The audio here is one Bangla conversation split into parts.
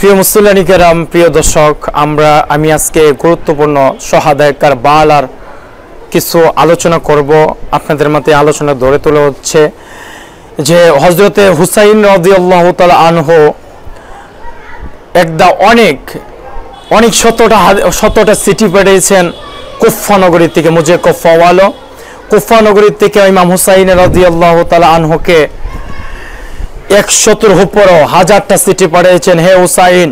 প্রিয় মুসলিম কেরাম, প্রিয় দর্শক, আমি আজকে গুরুত্বপূর্ণ শাহাদায়ে কারবালার কিছু আলোচনা করব। আপনাদের মধ্যে আলোচনা ধরে তোলা হচ্ছে যে হযরতে হুসাইন রাদিয়াল্লাহু তাআলা আনহু একদা অনেক শতটা চিঠি পাঠিয়েছেন কুফা নগরী থেকে। মুজে কুফাওয়ালো কুফা নগরী থেকে ইমাম হুসাইন রাদিয়াল্লাহু তাআলা আনহুকে 100-এর উপরও হাজারটা চিঠি পাঠিয়েছেন, হে হুসাইন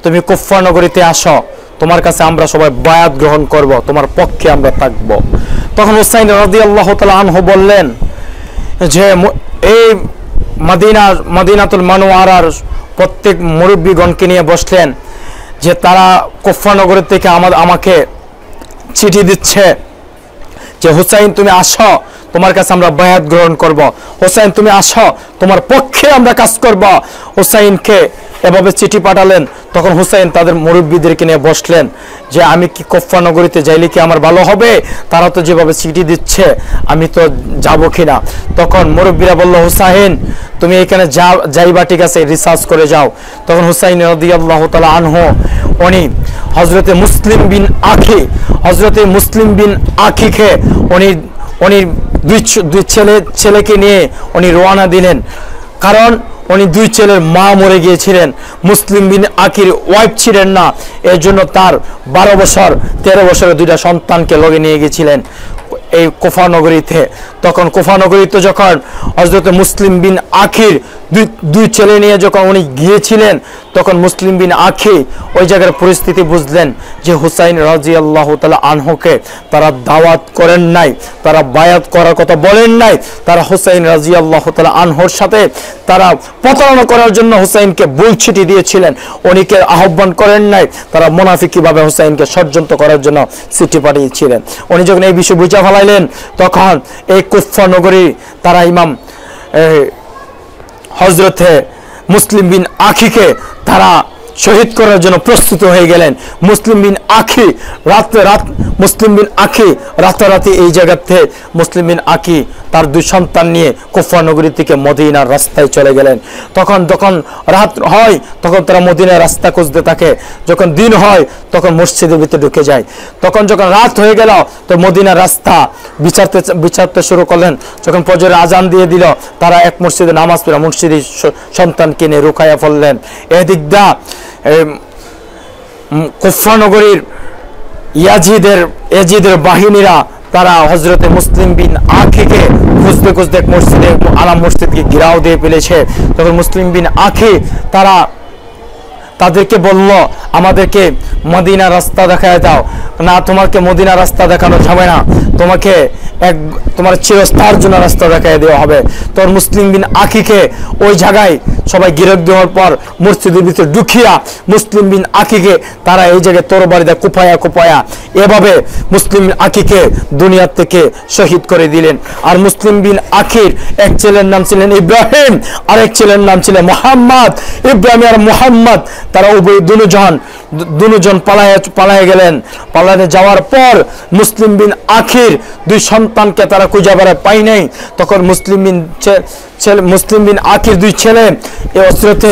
তুমি কুফা নগরীতে আসো, তোমার কাছে আমরা সবাই বায়াত গ্রহণ করব, তোমার পক্ষে আমরা থাকব। তখন হুসাইন রাদিয়াল্লাহু তাআলা আনহু বললেন যে এই মদিনাতুল মুনাওয়ারার প্রত্যেক মুরব্বীগণকে নিয়ে বসলেন যে তারা কুফা নগরী থেকে আমাকে চিঠি দিচ্ছে যে হুসাইন তুমি আসো, তোমার কাছে আমরা বায়াত গ্রহণ করব, হুসাইন তুমি আসো, তোমার পক্ষে আমরা কাজ করব। হুসাইনকে এভাবে চিঠি পাঠালেন। তখন হুসাইন তাদের মুরব্বীদেরকে নিয়ে বসলেন যে আমি কি কুফা নগরীতে যাইলে কি আমার ভালো হবে? তারা তো যেভাবে চিঠি দিচ্ছে আমি তো যাব কিনা। তখন মুরব্বীরা বলল, হুসাইন তুমি এখানে যাইবা, ঠিক আছে, রিসার্চ করে যাও। তখন হুসাইন রাদিয়াল্লাহু তাআলা আনহু উনি হযরতে মুসলিম বিন আখিকে উনি দুই ছেলেকে নিয়ে উনি রওনা দিলেন, কারণ উনি দুই ছেলের মা মরে গিয়েছিলেন। মুসলিম বিন আকির ওয়াইফ ছিলেন না, এর জন্য তার 12 বছর 13 বছরের দুইটা সন্তানকে লগে নিয়ে গিয়েছিলেন এই কুফা নগরীতে। তখন কুফা নগরীতে যখন হযরত মুসলিম বিন আখির দুই ছেলে নিয়ে যখন উনি গিয়েছিলেন, তখন মুসলিম বিন আখি ওই জায়গার পরিস্থিতি বুঝলেন যে হুসাইন রাদিয়াল্লাহু তাআলা আনহুকে তারা দাওয়াত করেন নাই, তারা বায়াত করার কথা বলেন নাই, তারা হুসাইন রাদিয়াল্লাহু তাআলা আনহুর সাথে তারা প্রতারণা করার জন্য হুসাইনকে ভুল চিঠি দিয়েছিলেন, উনিকে আহ্বান করেন নাই, তারা মুনাফিকিভাবে হুসাইনকে ষড়যন্ত্র করার জন্য চিঠি পাঠিয়েছিলেন। উনি যখন এই বিষয় বুঝা ফেলাইলেন, তখন এই কুফা নগরী তারা ইমাম হযরতে মুসলিম বিন আখিকে তারা শহীদ করার জন্য প্রস্তুত হয়ে গেলেন। মুসলিম বিন আখি রাতারাতি এই জায়গাতে মুসলিম বিন আখি তার দুই সন্তান নিয়ে কুফা নগরী থেকে মদিনার রাস্তায় চলে গেলেন। যখন রাত হয় তখন তারা মদিনার রাস্তা খুঁজতে থাকে, যখন দিন হয় তখন মসজিদের ভিতরে ঢুকে যায়। তখন যখন রাত হয়ে গেল তো মদিনার রাস্তা বিচারতে শুরু করলেন। যখন ফজরের আজান দিয়ে দিল, তারা এক মসজিদে নামাজ পড়ে মসজিদের সন্তানকে নিয়ে রুকায়া পড়লেন। এদিক দা কুফা নগরীর ইয়াজিদের বাহিনীরা তারা হযরতে মুসলিম বিন আখিকে খুঁজতে মসজিদকে ঘিরাও দিয়ে ফেলেছে। তখন মুসলিম বিন আখি তাদেরকে বলল, আমাদেরকে মদিনা রাস্তা দেখায় দাও। না, তোমাকে মদিনা রাস্তা দেখানো যাবে না, তোমার চিরস্থায়ীর জন্য রাস্তা দেখায় দেওয়া হবে। তোর মুসলিম বিন আখিকে ওই জায়গায় সবাই গিরফ দেওয়ার পর মসজিদের ভিতরে ঢুকিয়া মুসলিম বিন আখিকে তারা এই জায়গায় তরবারিতে কুপায়া এভাবে মুসলিম বিন আখিকে দুনিয়ার থেকে শহীদ করে দিলেন। আর মুসলিম বিন আখির এক ছেলের নাম ছিলেন ইব্রাহিম, আর এক ছেলের নাম ছিলেন মুহাম্মদ। ইব্রাহিম আর মুহাম্মদ তারা উভয় দুজন পালায়ে গেলেন। পালায়ে যাওয়ার পর মুসলিম বিন আখির দুই সন্তানকে তারা খুঁজে বেড়ায় পাই নাই। তখন মুসলিম বিন আখির দুই ছেলে হযরতে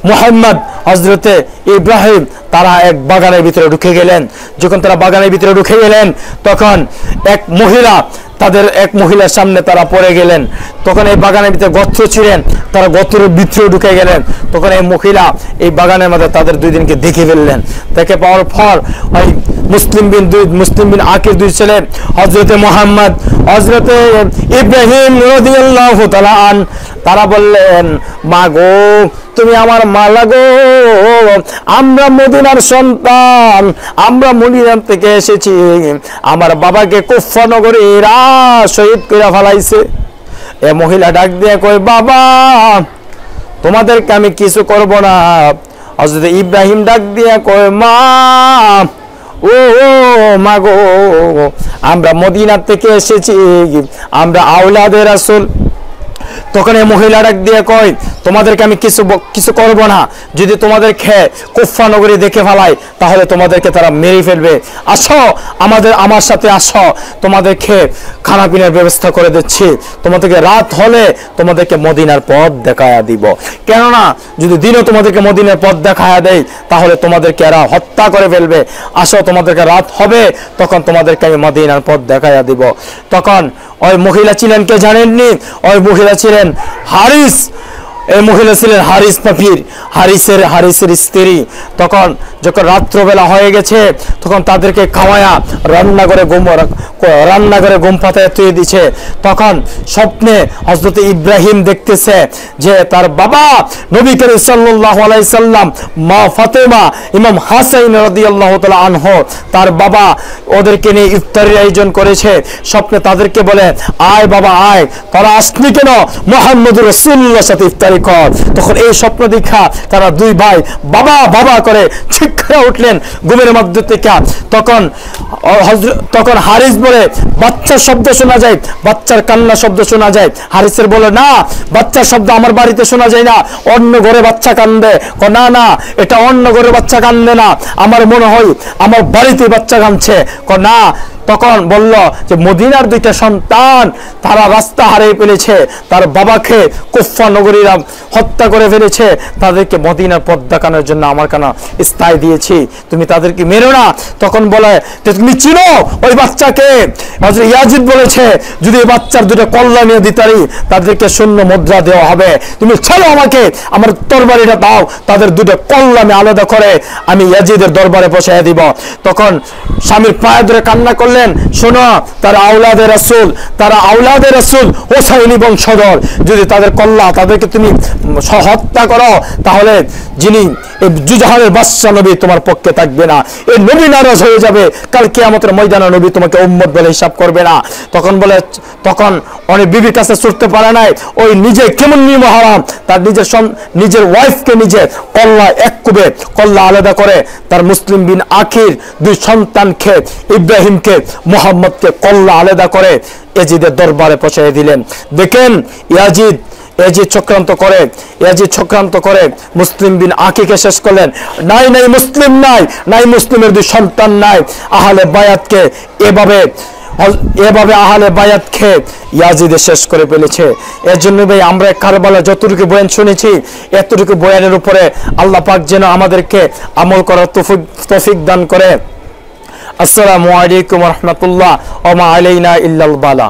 মুহাম্মদ, হযরতে ইব্রাহিম, তারা এক বাগানের ভিতরে ঢুকে গেলেন। যখন তারা বাগানের ভিতরে ঢুকে গেলেন, তখন তাদের এক মহিলার সামনে তারা পড়ে গেলেন। তখন এই বাগানের ভিতরে গর্ত ছিলেন, তারা গর্তের ভিতরে ঢুকে গেলেন। তখন এই মহিলা এই বাগানের মধ্যে তাদের দুই দিনকে দেখে ফেললেন। দেখে পাওয়ার পর ওই মুসলিম বিন আকির দুই ছেলে হযরতে মুহাম্মদ, হযরতে ইব্রাহিম রাদিয়াল্লাহু তাআলা আন, তারা বললেন, মা গো, তুমি আমার মা লাগো, আমরা মদিনার সন্তান, আমরা মদিনা থেকে এসেছি, আমার বাবাকে কুফা নগরীর শহীদ করে ফেলাইছে। এ মহিলা ডাক দিয়ে কয়, বাবা তোমাদেরকে আমি কিছু করব না। হযরত ইব্রাহিম ডাক দিয়ে কয়, মা ও মা গো, আমরা মদিনা থেকে এসেছি, আমরা আওলাদে রাসূল, তখন এই মহিলা ডাক দিয়ে কয়, তোমাদেরকে আমি কিছু করব না, যদি তোমাদের খেয়ে কুফা নগরী দেখে ফেলায় তাহলে তোমাদেরকে তারা মেরে ফেলবে, আসো আমার সাথে আসো, তোমাদের খেয়ে খানা পিনার ব্যবস্থা করে দিচ্ছি, তোমাদেরকে রাত হলে তোমাদেরকে মদিনার পথ দেখায়া দিব, কেননা যদি দিনও তোমাদেরকে মদিনার পথ দেখায়া দেয় তাহলে তোমাদেরকে এরা হত্যা করে ফেলবে, আসো তোমাদেরকে রাত হবে তখন তোমাদেরকে আমি মদিনার পথ দেখায়া দিব। তখন ওই মহিলা ছিলেন কে জানেননি? ওই মহিলা ছিলেন হারিস, এই মহিলা ছিলেন হারিস পাপির, হারিসের স্ত্রী। তখন যখন রাত্রবেলা হয়ে গেছে তখন তাদেরকে খাওয়ায়া রান্নাঘরে ঘুম পাতায় তুলে দিছে। তখন স্বপ্নে হযরত ইব্রাহিম দেখতেছে যে তার বাবা নবী করিম সাল্লাল্লাহু আলাইহি সাল্লাম, মা ফাতেমা, ইমাম হাসান রাদিয়াল্লাহু তাআলা আনহু, তার বাবা ওদেরকে নিয়ে ইফতারের আয়োজন করেছে। স্বপ্নে তাদেরকে বলে, আয় বাবা আয়, তারা আসনি কেন, মুহাম্মদুর রাসূলুল্লাহর সাথে ইফতারি কর। তখন এই স্বপ্ন দেখা তারা দুই ভাই বাবা বাবা করে চিৎকার উঠলেন ঘুমের মধ্যে থেকে। তখন হারিস বলে, বাচ্চার শব্দ শোনা যায়, বাচ্চার কান্না শব্দ শোনা যায়। হারিসের বলে, না, বাচ্চার শব্দ আমার বাড়িতে শোনা যায় না, অন্য ঘরে বাচ্চা কান্দে। না না, এটা অন্য ঘরে বাচ্চা কান্দে না, আমার মনে হয় আমার বাড়িতে বাচ্চা কাঁদছে। না, তখন বলল যে মদিনার দুইটা সন্তান তারা রাস্তা হারিয়ে ফেলেছে, তার বাবাকে কুফা নগরীরা হত্যা করে ফেলেছে, তাদেরকে মদিনার পথ দেখানোর জন্য আমার কানা স্থায়ী দিয়েছি, তুমি তাদেরকে মেরো না। তখন বলে, তুমি চিনো ওই বাচ্চাকে? হযরত ইয়াজিদ বলেছে, যদি এই বাচ্চার দুটো কল্লা নিয়ে দিতারি তাদেরকে শূন্য মুদ্রা দেওয়া হবে, তুমি ছাড়ো আমাকে, আমার তরবারিটা দাও, তাদের দুটো কল্লা আমি আলাদা করে আমি ইয়াজিদের দরবারে পৌঁছায় দিব। তখন স্বামীর পায়ে ধরে কান্না করলেন, শোনো, তারা আওলাদে রাসূল হোসাইনি বংশধর, যদি তাদের কল্লা তাদেরকে তুমি হত্যা করো তাহলে যিনি জুজাহানের বাদশা নবী তোমার পক্ষে থাকবে না, এই নবী নারাজ হয়ে যাবে, কাল কিয়ামতের ময়দানে নবী তোমাকে উম্মত বলে হিসাব করবে না। তখন অনেক বিবির কাছে ছুটতে পারে নাই, ওই নিজে কেমন নির্মহারাম, তার নিজের ওয়াইফকে নিজে কল্লা আলাদা করে তার মুসলিম বিন আখির দুই সন্তানকে, ইব্রাহিমকে, মুহাম্মদকে কল্লা আলাদা করে ইয়াজিদের দরবারে পৌঁছে দিলেন। দেখেন ইয়াজিদ চক্রান্ত করে মুসলিম বিন আকিকে শেষ করলেন। নাই মুসলিমের দুই সন্তান নাই, আহলে বায়াতকে এভাবে আহলে বায়াতকে ইয়াজিদে শেষ করে ফেলেছে। এর জন্য ভাই আমরা কারবালা যতটুকু বয়ান শুনেছি, এতটুকু বয়ানের উপরে আল্লাহ পাক যেন আমাদেরকে আমল করার তৌফিক দান করে। আসসালামু আলাইকুম ওয়া রাহমাতুল্লাহ ওয়া মা আলাইনা ইল্লাল বালা।